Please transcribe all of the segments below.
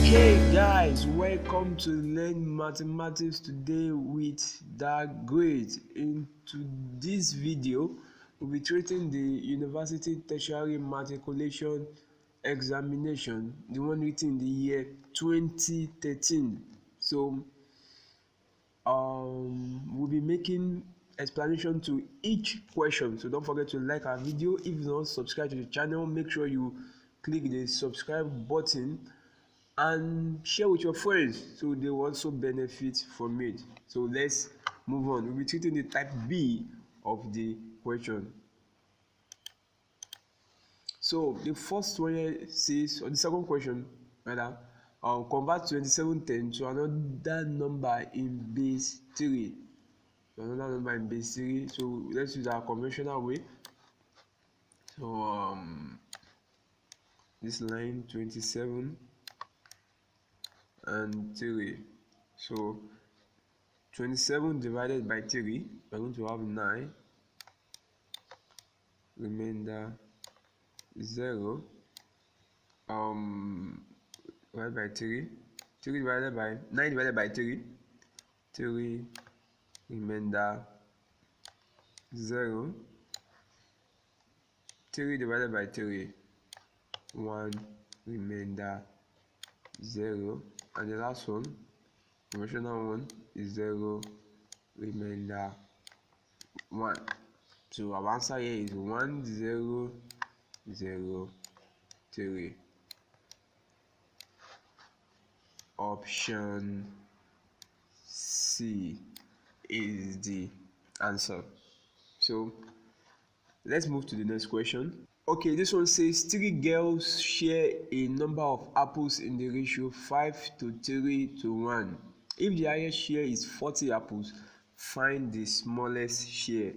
Hey guys, welcome to Learn Mathematics today with that grade. Into this video, we'll be treating the University Tertiary Matriculation Examination, the one written in the year 2013. So we'll be making explanation to each question, so don't forget to like our video. If you don't subscribe to the channel, make sure you click the subscribe button and share with your friends so they will also benefit from it. So let's move on. We'll be treating the type B of the question. So the first one says, or the second question rather, convert 2710 to another number in base 3. So let's use our conventional way. So this line 27 and 3. So 27 divided by 3, we're going to have 9, remainder 0, divided by 3 divided by 9 divided by 3, remainder 0, 3 divided by 3, 1, remainder 0, and the last one, conventional one, is 0, remainder 1. So our answer here is 1, 0, 0, 3. Option C is the answer. So let's move to the next question. Okay, this one says 3 girls share a number of apples in the ratio 5 to 3 to 1. If the highest share is 40 apples, find the smallest share.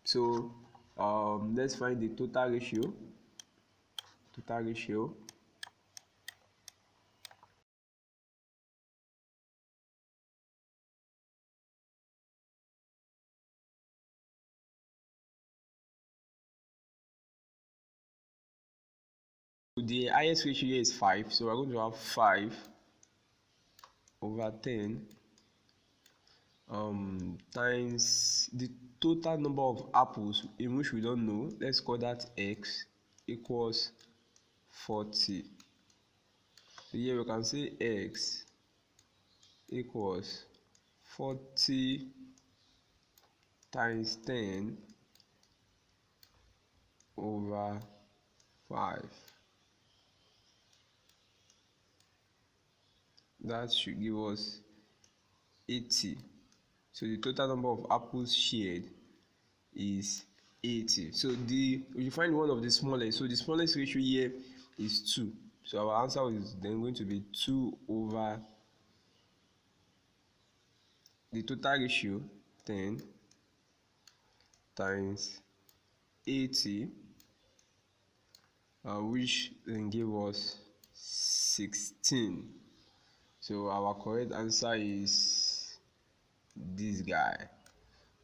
So let's find the total ratio. The highest ratio here is 5, so we're going to have 5 over 10 times the total number of apples, in which we don't know. Let's call that x, equals 40. So here we can say x equals 40 times 10 over 5. That should give us 80. So the total number of apples shared is 80. So we find one of the smallest. So the smallest ratio here is 2. So our answer is then going to be 2 over the total ratio 10 times 80, which then give us 16. So our correct answer is this guy,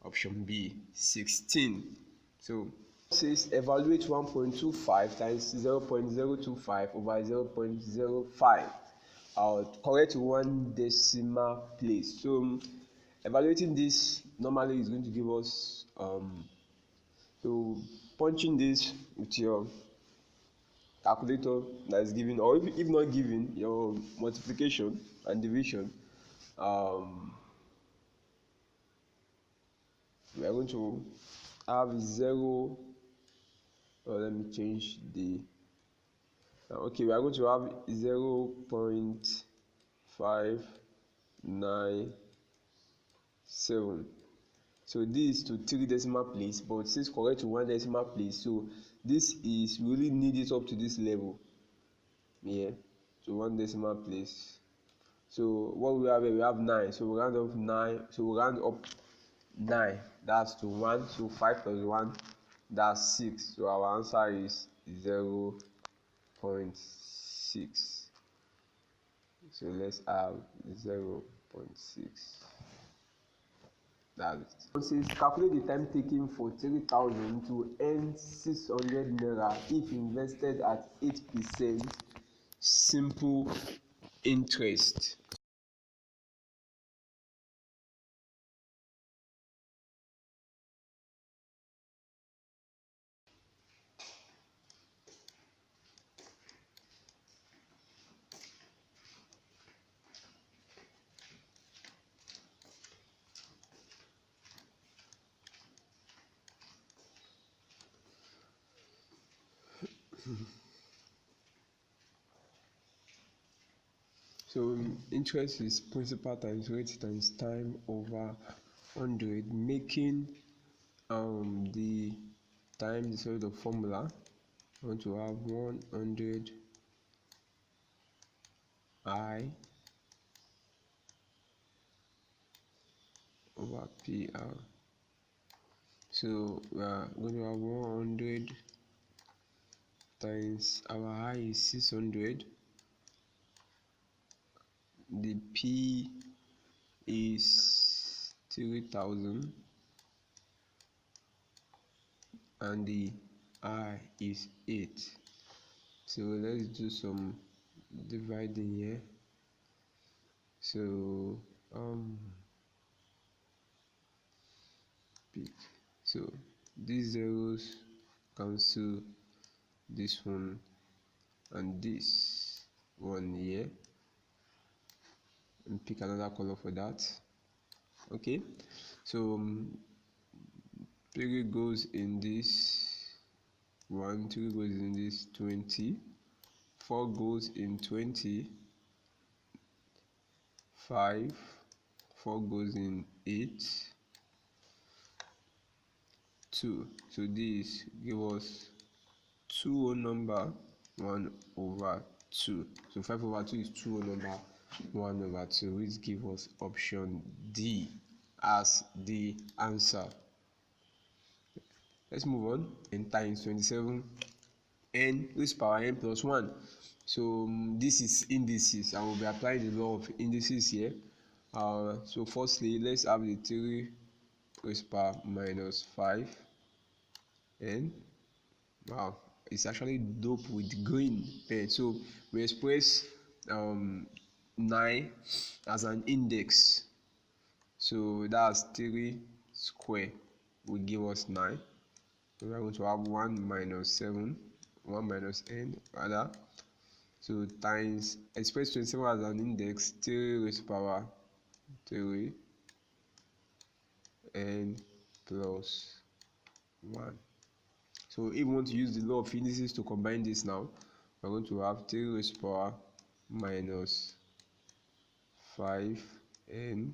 option B, 16. So it says evaluate 1.25 times 0.025 over 0.05. Correct one decimal place. So evaluating this normally is going to give us so punching this with your calculator that is given, or if not given, your multiplication and division, we are going to have 0. Let me change the okay, we are going to have 0.597. so this is to 3 decimal place, but since correct to 1 decimal place, so this is, we really need it up to this level, yeah, to 1 decimal place. So what we have here, we have 9, so we round up 9, so we round up 9, that's to 1, so 5 plus 1, that's 6. So our answer is 0.6. So let's have 0.6. That's it. It says calculate the time taken for 3,000 to earn 600 naira if invested at 8%. Simple interest. So interest is principal times rate times time over 100, making the time the sort of formula. I want to have 100 I over PR. So we are going to have 100 times our I is 600. The P is 3000 and the I is 8. So let's do some dividing here. So so these zeros cancel this one and this one here, and pick another color for that. Okay, so 3 goes in this 1, 2 goes in this 20, 4 goes in 20, 5, 4 goes in 8, 2. So this give us 2 whole number 1 over 2. So 5 over 2 is 2 whole number 1 over 2, which gives us option D as the answer. Let's move on. N times 27, n raised power n plus 1. So this is indices. I will be applying the law of indices here. So firstly, let's have the 3 raised power minus 5 n. Wow, it's actually dope with green pen. So we express 9 as an index. So that's 3 square will give us 9. So we are going to have 1 minus 7, 1 minus n rather. So times express 27 as an index, 3 raised power 3 n plus 1. So if we want to use the law of indices to combine this now, we're going to have 3 raised power minus 5n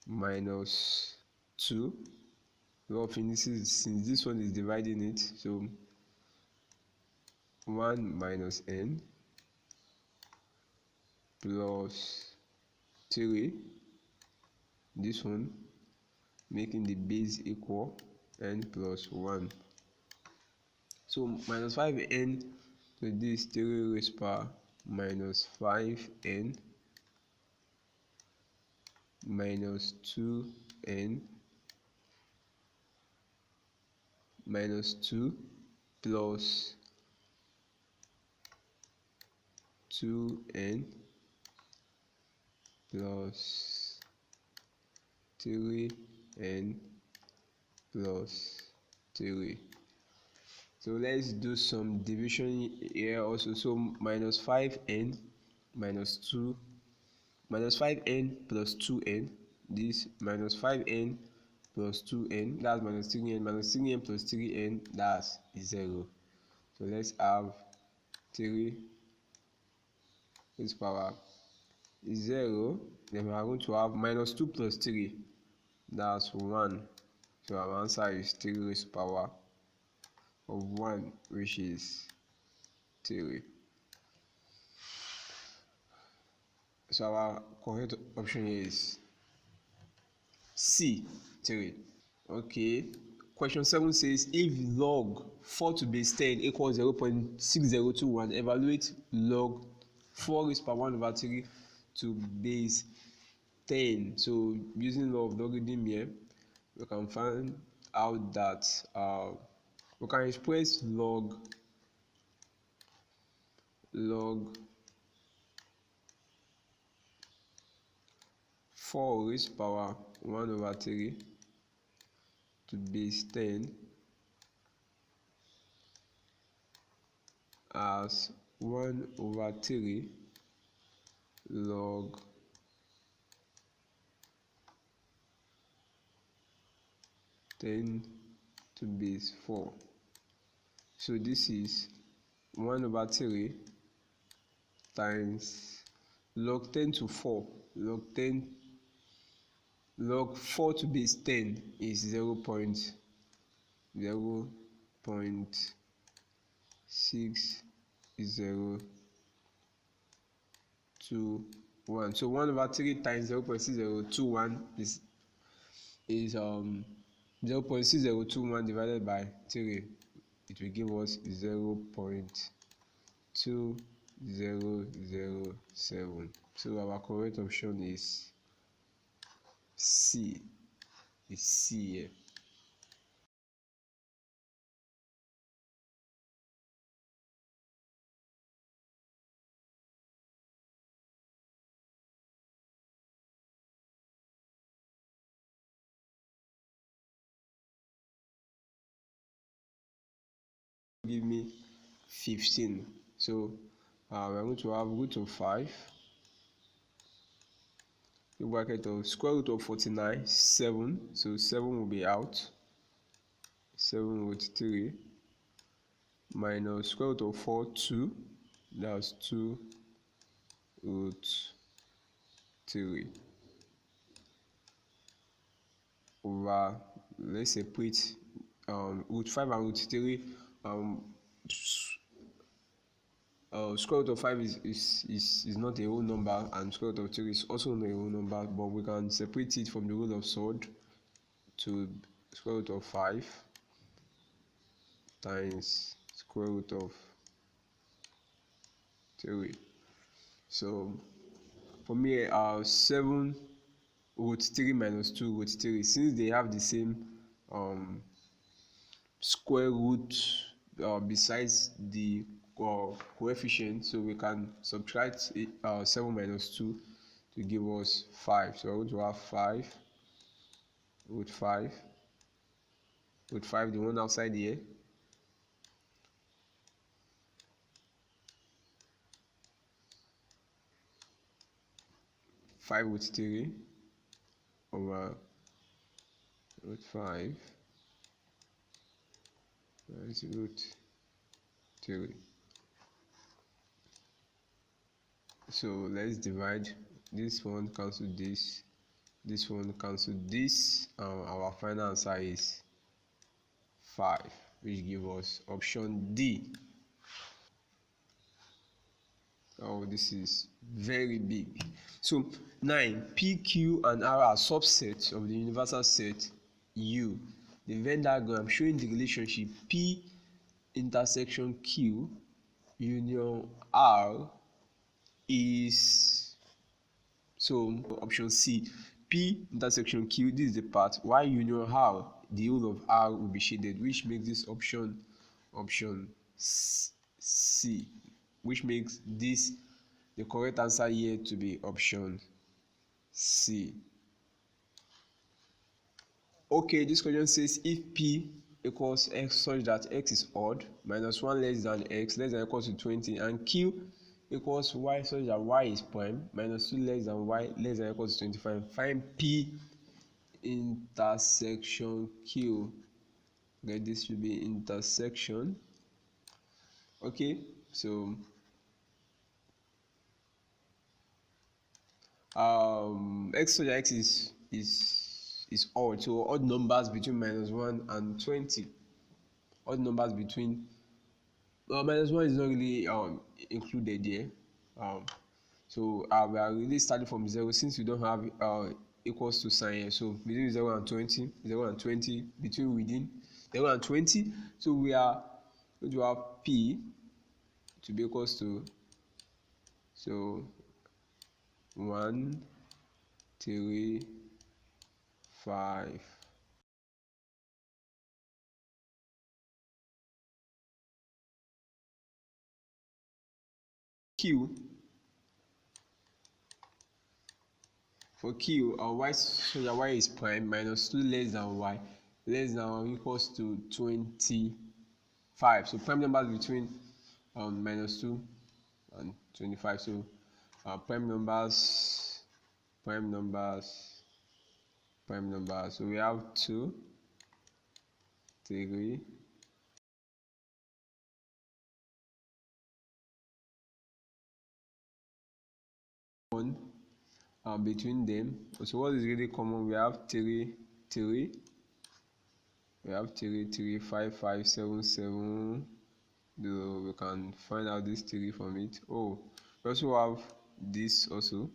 minus 2. Law of indices, since this one is dividing it, so 1 minus n plus 3, this one making the base equal n plus 1. So minus 5n to this 3 raised power minus 5n minus 2n minus 2 plus 2n plus 3n plus 3. So let's do some division here also. So minus 5n minus 2 minus 5n plus 2n, this minus 5n plus 2n, that's minus 3n plus 3n, that's 0. So let's have 3 raised power 0. Then we are going to have minus 2 plus 3, that's 1. So our answer is 3 raised power of 1, which is 3. So our correct option here is C, 3. Okay. Question 7 says if log 4 to base 10 equals 0.6021, evaluate log 4 raised power 1 over 3 to base 10. So using law of logarithm here, we can find out that we can express log 4 raised to power 1 over 3 to base 10 as 1 over 3 log 10 to base 4. So this is 1 over 3 times log 10 to 4. Log 4 to base 10 is 0 0.6021. So 1 over 3 times 0.6021 is 0.6021 divided by 3. It will give us 0.2007. So our correct option is C. It's C here. Give me 15. So we're going to have root of 5, the bracket of square root of 49, 7. So 7 will be out. 7 root 3 minus square root of 4, 2. That's 2 root 3 over, let's separate root 5 and root 3. Square root of 5 is not a whole number, and square root of 3 is also not a whole number, but we can separate it from the rule of third to square root of 5 times square root of 3. So for me, 7 root 3 minus 2 root 3, since they have the same square root besides the coefficient, so we can subtract 7 minus 2 to give us 5. So we're going to have 5 root 5, the one outside here, five root 3 over root 5 minus root 3. So let's divide. This one cancel this one cancel this. Our final answer is 5, which gives us option D. Oh, this is very big. So 9, P, Q, and R are subsets of the universal set U. The Venn diagram showing the relationship P intersection Q union R is, so option C, P intersection Q, this is the part, while union R, the whole of R will be shaded, which makes this option C, which makes this the correct answer here to be option C. Okay, this question says if P equals X such that X is odd, minus 1 less than X less than or equal to 20, and Q equals Y such that Y is prime, minus 2 less than Y less than or equal to 25. Find P intersection Q. Okay, this will be intersection. Okay, so X such that X is odd, so odd numbers between minus 1 and 20. Odd numbers between minus 1 is not really included here. So we are really starting from 0 since we don't have equals to sign here. So between 0 and 20, between within 0 and 20. So we are going to have P to be equals to, so 1, 3, 5. Q for q, our y, so your y is prime, minus 2 less than y, less than or equals to 25. So prime numbers between minus 2 and 25. So prime numbers. So we have 2, 3, 1 between them. So what is really common? We have 3, 3. We have 3, 3, 5, 5, 7, 7. We can find out this 3 from it. Oh, we also have this also,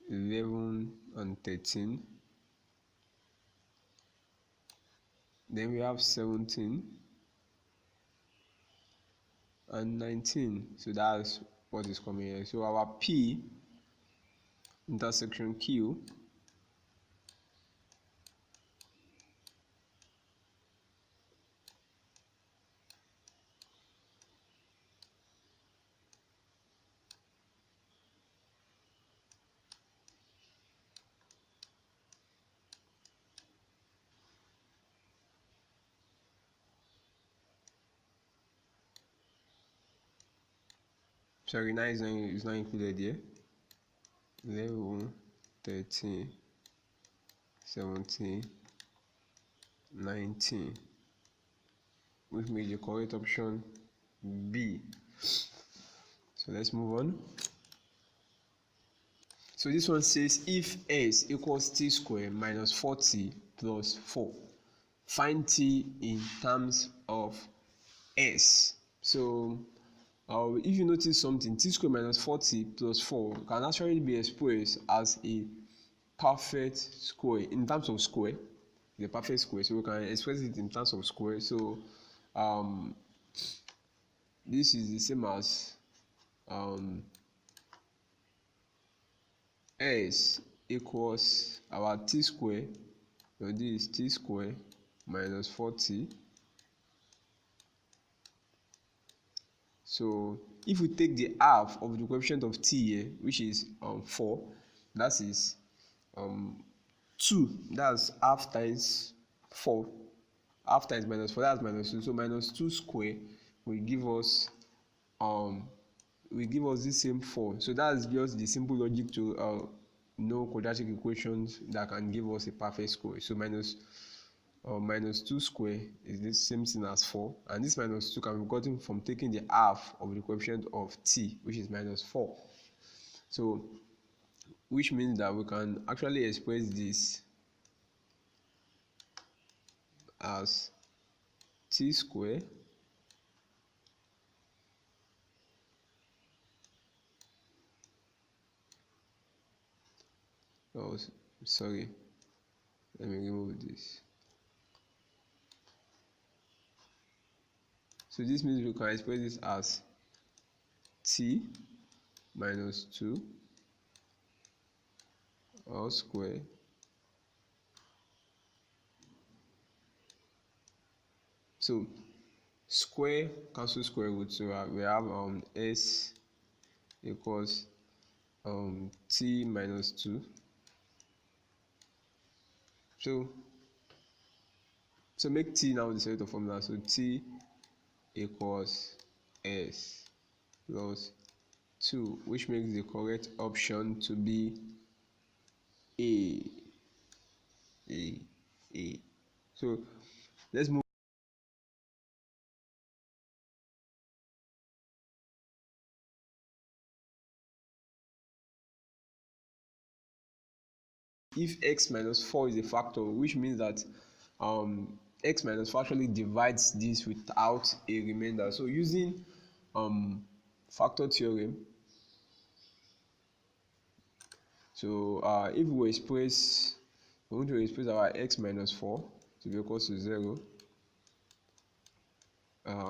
11 and 13. Then we have 17 and 19. So that's what is coming here. So our P intersection Q sorry, 9 is not included here. 11, 13, 17, 19, which makes the correct option B. So let's move on. So this one says if S equals t squared minus 4t plus 4, find t in terms of S. So if you notice something, t squared minus 4t plus 4 can actually be expressed as a perfect square in terms of square. The perfect square, so we can express it in terms of square. So this is the same as S equals our t square. So this is t square minus 4t. So if we take the half of the coefficient of t here, which is 4, that is 2, that's half times 4, half times minus 4, that's minus 2. So minus 2 square will give us the same 4. So that's just the simple logic to know quadratic equations that can give us a perfect square. So minus 2 square is the same thing as 4, and this minus 2 can be gotten from taking the half of the coefficient of t, which is minus 4. So which means that we can actually express this as t square sorry, let me remove this. So this means we can express this as t minus 2 all square so square cancel square root, so we have s equals t minus 2. So make t now the set of formula. So t equals s plus 2, which makes the correct option to be A. So let's move. If x minus 4 is a factor, which means that x minus 4 actually divides this without a remainder. So using factor theorem, so if we want to express our x minus 4 to be equal to 0,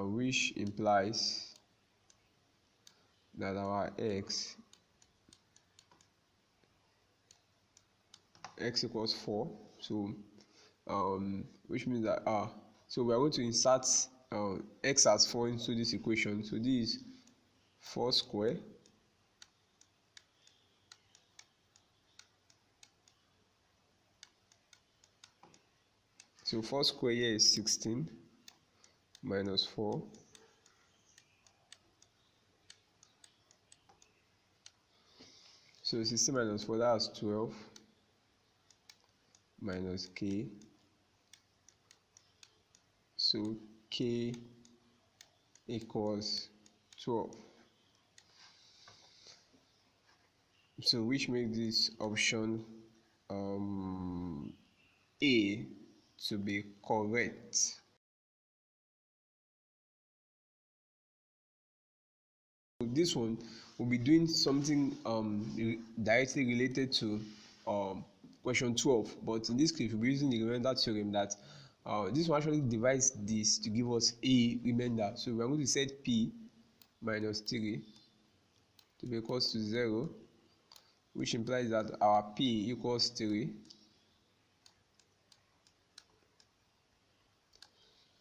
which implies that our x equals 4. So which means that so we are going to insert x as 4 into this equation. So this is 4 square So 4 square here is 16 minus 4. So 16 minus 4, that's 12 minus k. So k equals 12. So which makes this option A to be correct. This one will be doing something directly related to question 12, but in this case we'll be using the remainder theorem that this one actually divides this to give us a remainder. So we're going to set p minus 3 to be equals to 0, which implies that our p equals 3.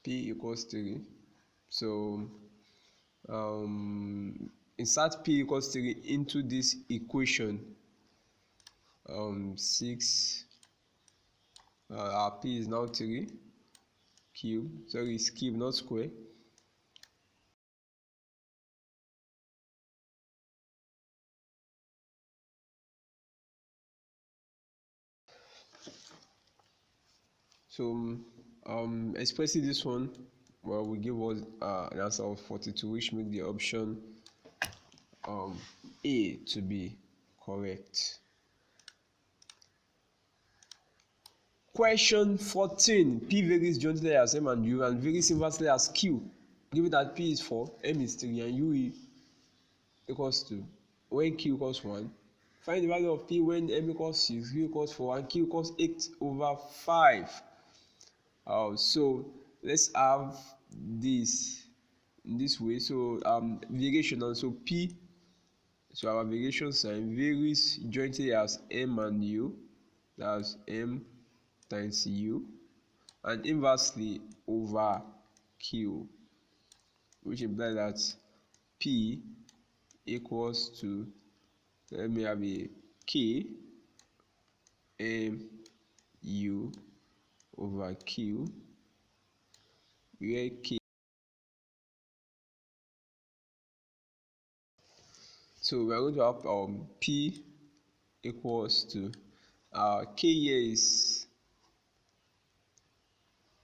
P equals 3. So insert p equals 3 into this equation. 6 our p is now 3 cube, sorry, it's cube not square. So expressing this one, well, we give us an answer of 42, which makes the option A to be correct. Question 14. P varies jointly as M and U and varies inversely as Q. Given that P is 4, M is 3, and U equals 2. When Q equals 1, find the value of P when M equals 6, Q equals 4, and Q equals 8/5. So let's have this in this way. So variation, and so P, so our variation sign varies jointly as M and U, that's M times U, and inversely over Q, which implies that P equals to, let me have a K M U over Q, where K, so we are going to have P equals to K here is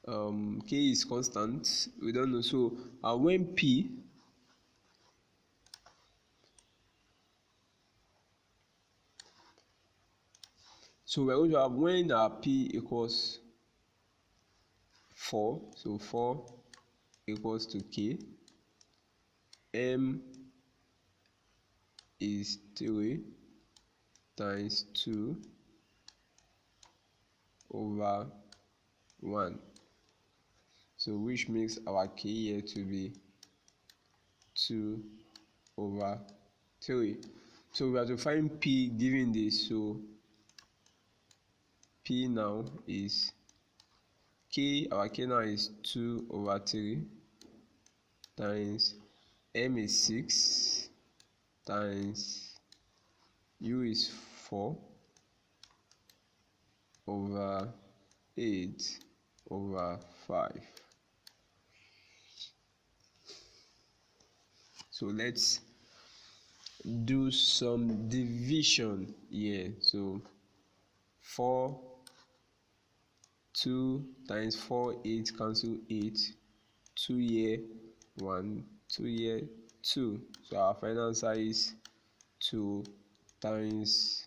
K is constant, we don't know. So when P, so we're going to have when P equals 4, so 4 equals to K, M is 3 times 2 over 1. So which makes our K here to be 2 over 3. So we have to find P given this. So P now is K, our K now is 2 over 3 times M is 6 times U is 4 over 8/5. So let's do some division here. So 4, 2 times 4, 8, cancel 8, 2 here, 1, 2 here, 2. So our final answer is 2 times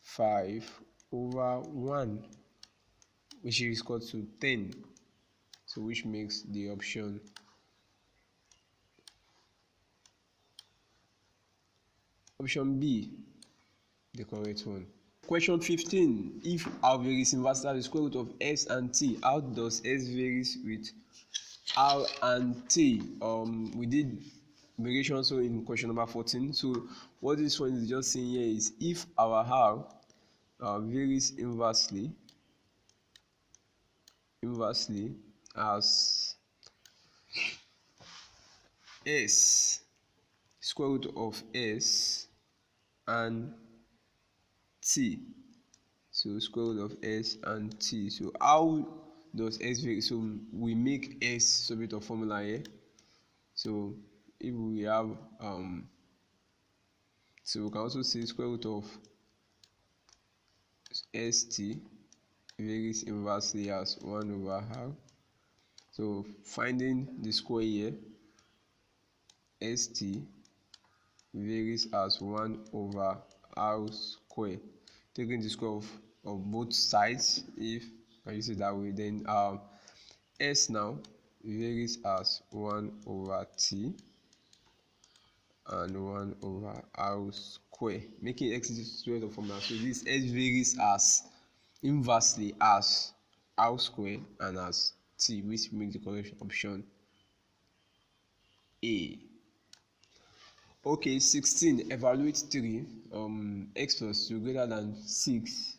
5/1, which is equal to 10. So which makes the option B the correct one. Question 15. If R varies inversely as the square root of S and T, how does S varies with R and T? We did variation also in question number 14. So what this one is just saying here is if our R varies inversely as S, square root of S and T, so square root of S and T. So how does x vary? So we make s subject of formula here. So if we have so we can also say square root of st varies inversely as 1 over r. So finding the square here, st varies as 1 over r square. Taking the square of both sides, if I use it that way, then s now varies as 1 over t and 1 over r square, making x is square of formula. So this s varies as inversely as r square and as t, which makes the correct option A. Okay, 16. Evaluate 3. X plus 2 greater than 6.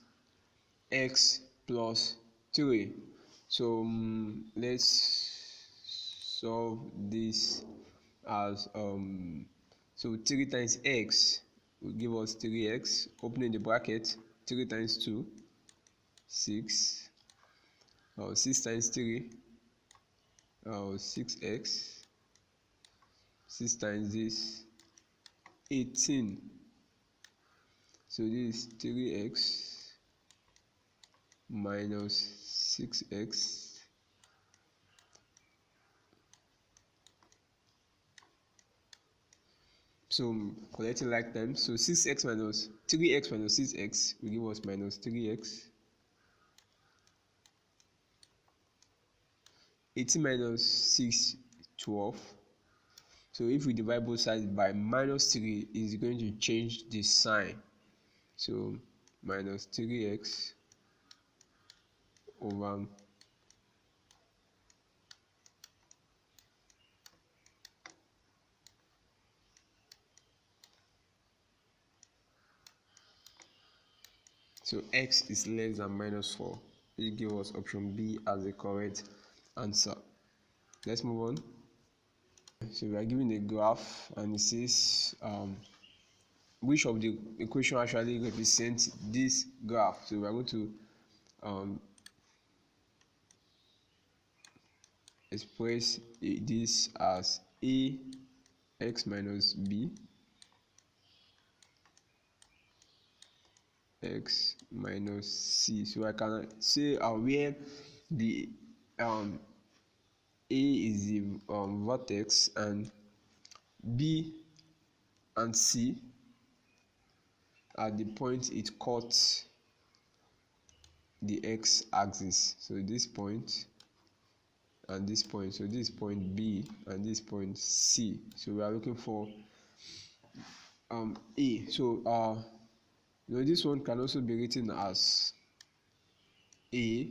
X plus 3. So let's solve this as so 3 times x will give us 3x, opening the bracket, 3 times 2, 6, 6 times 3, 6x, 6 times this, 18. So this is 3x minus 6x so collecting like times. So 6x minus 3x minus 6x will give us minus 3x. 18 minus 6, 12. So if we divide both sides by minus 3, is going to change the sign. So minus 3x over so x is less than minus 4. It gives us option B as the correct answer. Let's move on. So we are given a graph and it says which of the equation actually represents this graph. So we are going to express this as a x minus b x minus c. So I can say where the a is the vertex and b and c at the point it cuts the x-axis. So this point and this point, so this point B and this point C. So we are looking for A. So this one can also be written as A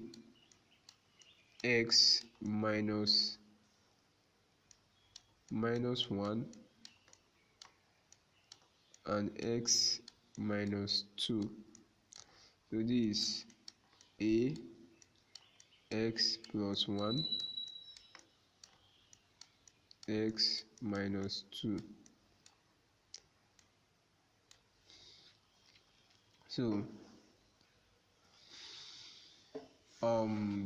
x minus 1 and x minus 2. So this is A x plus 1 x minus 2.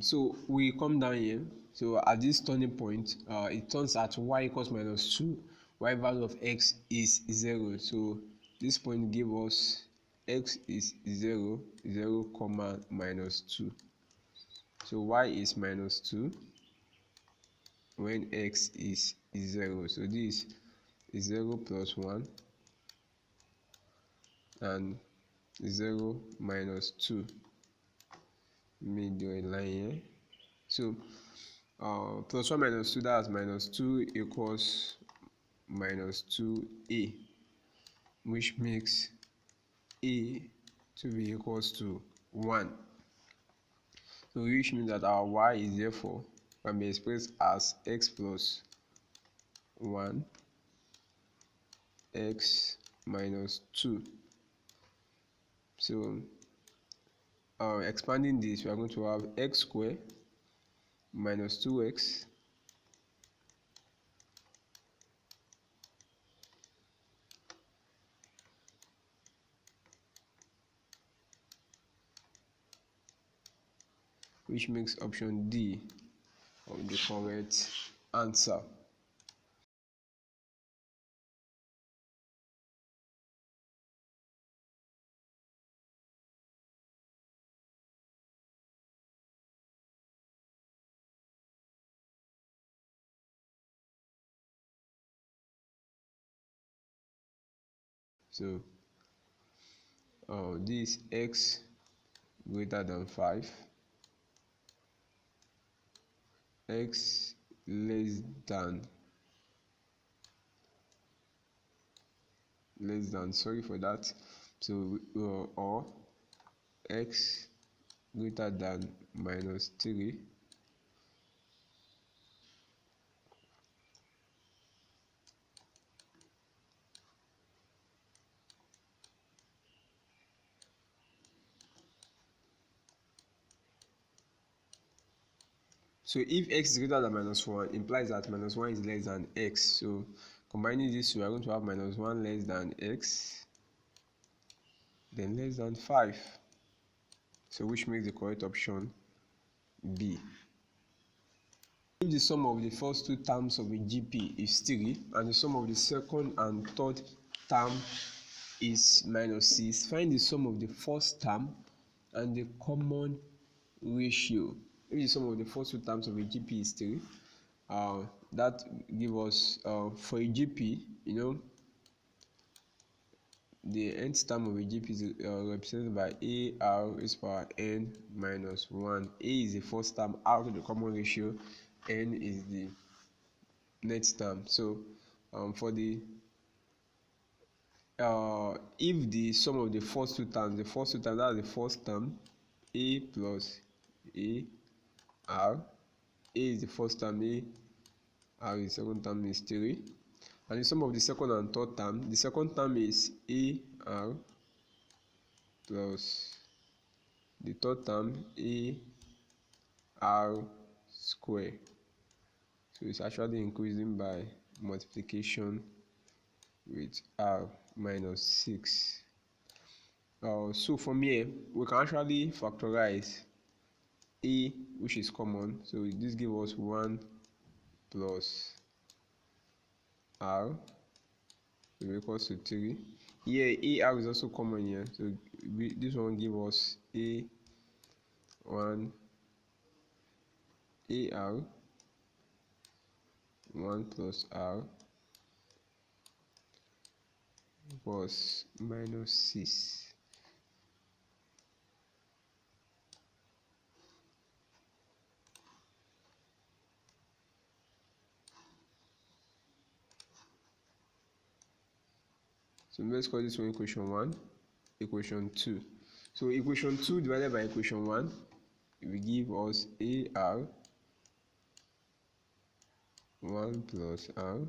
So we come down here. So at this turning point, it turns at y equals minus 2, y value of x is 0. So this point gives us x is 0, 0 comma minus 2. So y is minus 2 when x is 0. So this is 0 plus 1 and 0 minus 2. Let me do a line here. So plus 1 minus 2, that's minus 2 equals minus 2a, which makes a to be equals to 1. So which means that our y is therefore can be expressed as x plus 1 x minus 2. So expanding this, we are going to have x squared minus 2x which makes option D the correct answer. So this x greater than 5, x less than, sorry for that, so or x greater than -3, so if x is greater than -1 implies that -1 is less than x. So combining these two, we are going to have -1 less than x, then less than 5, so which makes the correct option B. If the sum of the first two terms of a GP is 3 and the sum of the second and third term is -6, find the sum of the first term and the common ratio. If the sum of the first two terms of a GP is 3, that gives us for a GP, the nth term of a GP is represented by AR raised power n minus 1. A is the first term, R to the common ratio, n is the next term. So for the if the sum of the first two terms, that's the first term, A plus AR, A is the first term, AR is the second term is 3. And the sum of the second and third term, the second term is AR plus the third term AR square. So it's actually increasing by multiplication with R minus 6. So from here, we can actually factorize A, which is common. So this gives us 1 plus R equals to 3. Here AR is also common here, so this one gives us A1 AR 1 plus R equals -6. So let's call this one equation 1, equation 2. So equation 2 divided by equation 1 will give us AR 1 plus R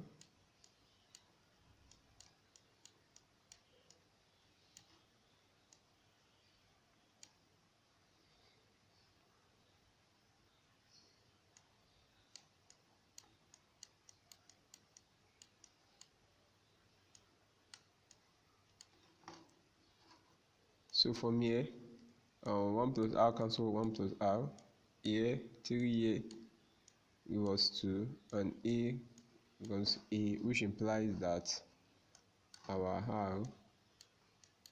So from here, 1 plus R cancel 1 plus R. Here, 3 here equals 2, and A equals A, which implies that our R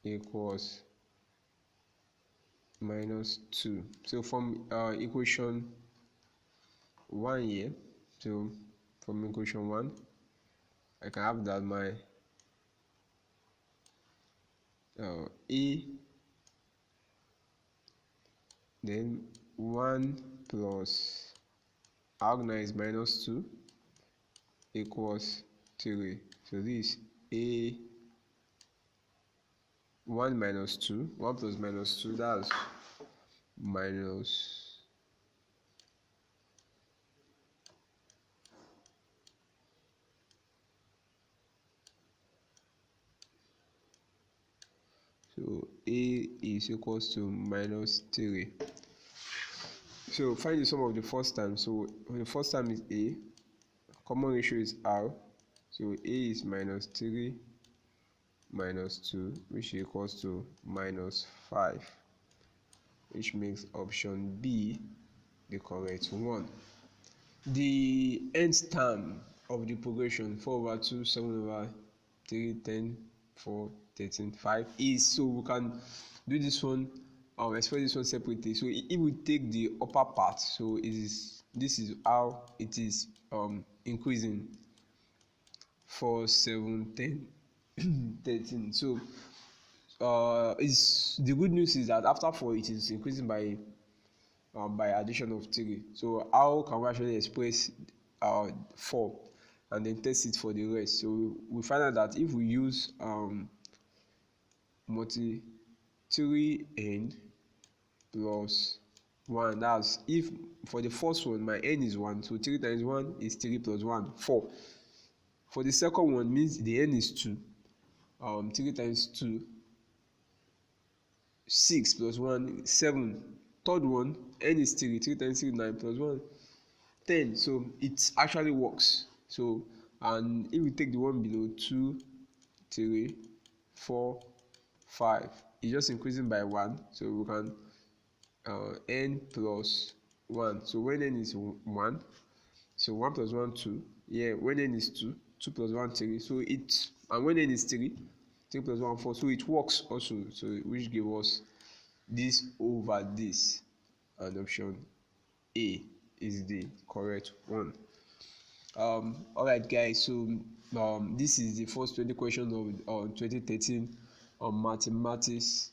equals -2. So from equation 1 here, so from equation 1, I can have that my A, then 1 plus R9 is -2 equals 3. So this A 1 minus 2, 1 plus -2, that's minus. So A is equals to -3. So find the sum of the first term. So the first term is A, common ratio is R, so A is -3 minus 2, which equals to -5, which makes option B the correct one. The nth term of the progression 4/2, 7/3, 10, 4, 13, 5 is, so we can do this one, express this one separately. So if we take the upper part, so this is how it is increasing: 4, 7, 10, 13. So is the good news is that after 4 it is increasing by addition of 3. So how can we actually express 4 and then test it for the rest? So we find out that if we use multi 3n plus 1, that's if for the first one my n is 1, so 3 times 1 is 3 plus 1, 4. For the second one means the n is 2, 3 times 2, 6 plus 1, 7. Third one, n is 3, 3 times 3, 9 plus 1, 10. So it actually works. So, and if we take the one below, 2, 3, 4, 5, it's just increasing by 1. So we can n plus 1. So when n is 1, so 1 plus 1, 2. Yeah, when n is 2, 2 plus 1, 3. So it, and when n is 3, 3 plus 1, 4. So it works also. So which gave us this over this, and option A is the correct one. Alright guys, so this is the first 20 questions of 2013 mathematics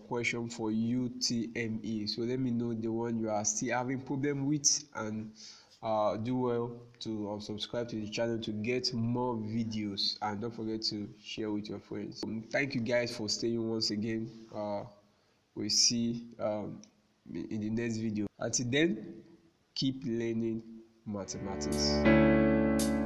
question for UTME. So let me know the one you are still having problem with, and do well to subscribe to the channel to get more videos, and don't forget to share with your friends. Thank you guys for staying once again. We'll see in the next video. Until then, keep learning mathematics.